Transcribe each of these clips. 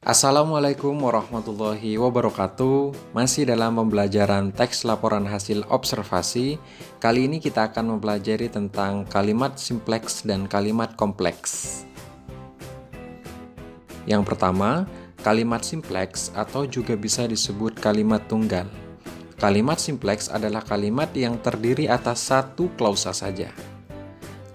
Assalamualaikum warahmatullahi wabarakatuh. Masih dalam pembelajaran teks laporan hasil observasi. Kali ini kita akan mempelajari tentang kalimat simpleks dan kalimat kompleks. Yang pertama, kalimat simpleks atau juga bisa disebut kalimat tunggal. Kalimat simpleks adalah kalimat yang terdiri atas satu klausa saja.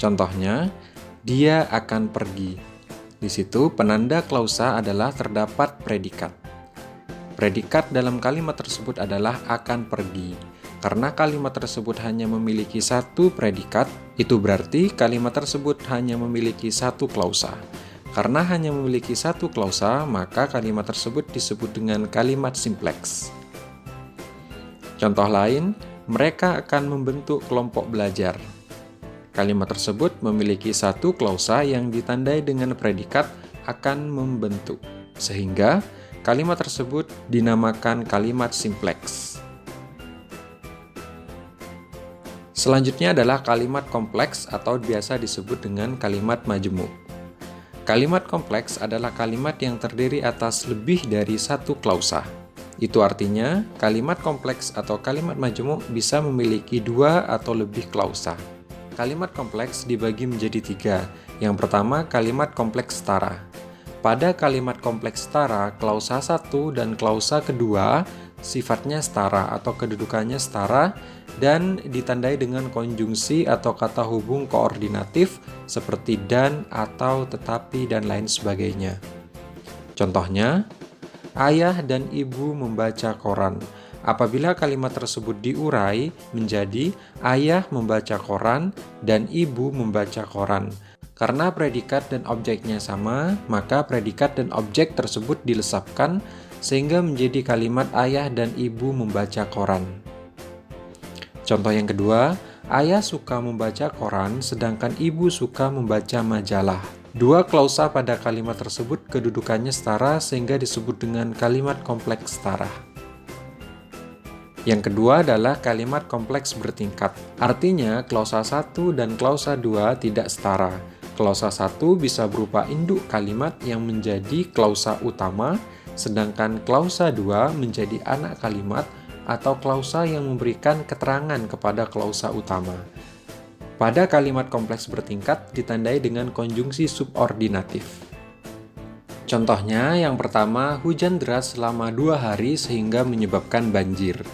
Contohnya, dia akan pergi. Di situ penanda klausa adalah terdapat predikat. Predikat dalam kalimat tersebut adalah akan pergi. Karena kalimat tersebut hanya memiliki satu predikat, itu berarti kalimat tersebut hanya memiliki satu klausa. Karena hanya memiliki satu klausa, maka kalimat tersebut disebut dengan kalimat simpleks. Contoh lain, mereka akan membentuk kelompok belajar. Kalimat tersebut memiliki satu klausa yang ditandai dengan predikat akan membentuk, sehingga kalimat tersebut dinamakan kalimat simpleks. Selanjutnya adalah kalimat kompleks atau biasa disebut dengan kalimat majemuk. Kalimat kompleks adalah kalimat yang terdiri atas lebih dari satu klausa. Itu artinya, kalimat kompleks atau kalimat majemuk bisa memiliki dua atau lebih klausa. Kalimat kompleks dibagi menjadi tiga. Yang pertama, kalimat kompleks setara. Pada kalimat kompleks setara, klausa satu dan klausa kedua sifatnya setara atau kedudukannya setara dan ditandai dengan konjungsi atau kata hubung koordinatif seperti dan, atau, tetapi, dan lain sebagainya. Contohnya, ayah dan ibu membaca koran. Apabila kalimat tersebut diurai menjadi ayah membaca koran dan ibu membaca koran. Karena predikat dan objeknya sama, maka predikat dan objek tersebut dilesapkan sehingga menjadi kalimat ayah dan ibu membaca koran. Contoh yang kedua, ayah suka membaca koran sedangkan ibu suka membaca majalah. Dua klausa pada kalimat tersebut kedudukannya setara sehingga disebut dengan kalimat kompleks setara. Yang kedua adalah kalimat kompleks bertingkat. Artinya, klausa 1 dan klausa 2 tidak setara. Klausa 1 bisa berupa induk kalimat yang menjadi klausa utama, sedangkan klausa 2 menjadi anak kalimat atau klausa yang memberikan keterangan kepada klausa utama. Pada kalimat kompleks bertingkat ditandai dengan konjungsi subordinatif. Contohnya, yang pertama, hujan deras selama 2 hari sehingga menyebabkan banjir.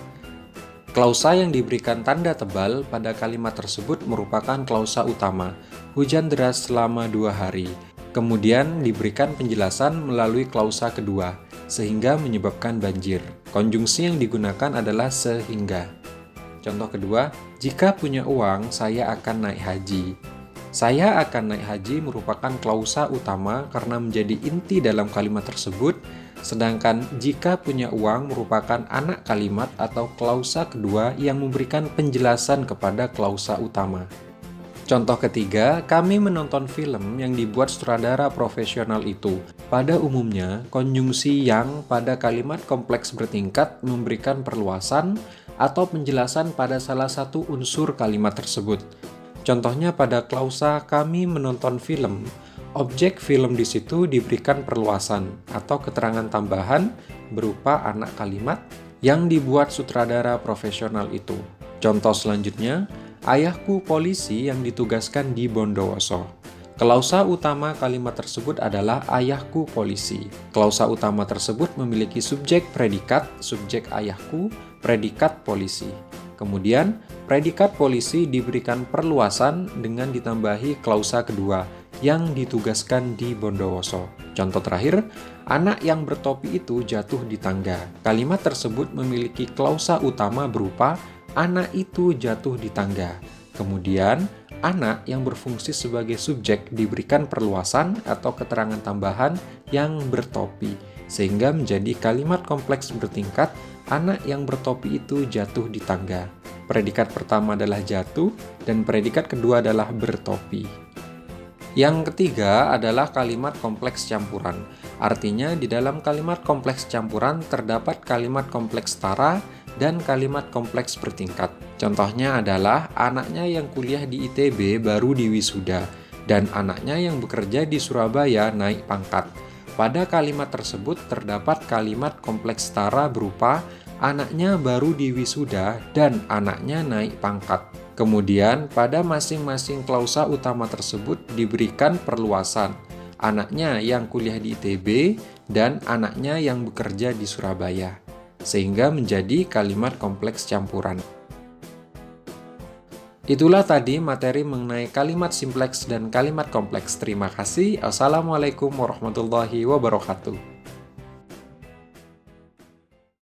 Klausa yang diberikan tanda tebal pada kalimat tersebut merupakan klausa utama, hujan deras selama 2 hari. Kemudian diberikan penjelasan melalui klausa kedua, sehingga menyebabkan banjir. Konjungsi yang digunakan adalah sehingga. Contoh kedua, jika punya uang, saya akan naik haji. Saya akan naik haji merupakan klausa utama karena menjadi inti dalam kalimat tersebut, sedangkan jika punya uang merupakan anak kalimat atau klausa kedua yang memberikan penjelasan kepada klausa utama. Contoh ketiga, kami menonton film yang dibuat sutradara profesional itu. Pada umumnya, konjungsi yang pada kalimat kompleks bertingkat memberikan perluasan atau penjelasan pada salah satu unsur kalimat tersebut. Contohnya pada klausa kami menonton film, objek film di situ diberikan perluasan atau keterangan tambahan berupa anak kalimat yang dibuat sutradara profesional itu. Contoh selanjutnya, ayahku polisi yang ditugaskan di Bondowoso. Klausa utama kalimat tersebut adalah ayahku polisi. Klausa utama tersebut memiliki subjek predikat, subjek ayahku, predikat polisi. Kemudian, predikat polisi diberikan perluasan dengan ditambahi klausa kedua, yang ditugaskan di Bondowoso. Contoh terakhir, anak yang bertopi itu jatuh di tangga. Kalimat tersebut memiliki klausa utama berupa anak itu jatuh di tangga. Kemudian, anak yang berfungsi sebagai subjek diberikan perluasan atau keterangan tambahan yang bertopi, sehingga menjadi kalimat kompleks bertingkat, anak yang bertopi itu jatuh di tangga. Predikat pertama adalah jatuh, dan predikat kedua adalah bertopi. Yang ketiga adalah kalimat kompleks campuran. Artinya, di dalam kalimat kompleks campuran terdapat kalimat kompleks setara dan kalimat kompleks bertingkat. Contohnya adalah anaknya yang kuliah di ITB baru diwisuda dan anaknya yang bekerja di Surabaya naik pangkat. Pada kalimat tersebut terdapat kalimat kompleks setara berupa anaknya baru diwisuda dan anaknya naik pangkat. Kemudian, pada masing-masing klausa utama tersebut diberikan perluasan. Anaknya yang kuliah di ITB dan anaknya yang bekerja di Surabaya. Sehingga menjadi kalimat kompleks campuran. Itulah tadi materi mengenai kalimat simpleks dan kalimat kompleks. Terima kasih. Assalamualaikum warahmatullahi wabarakatuh.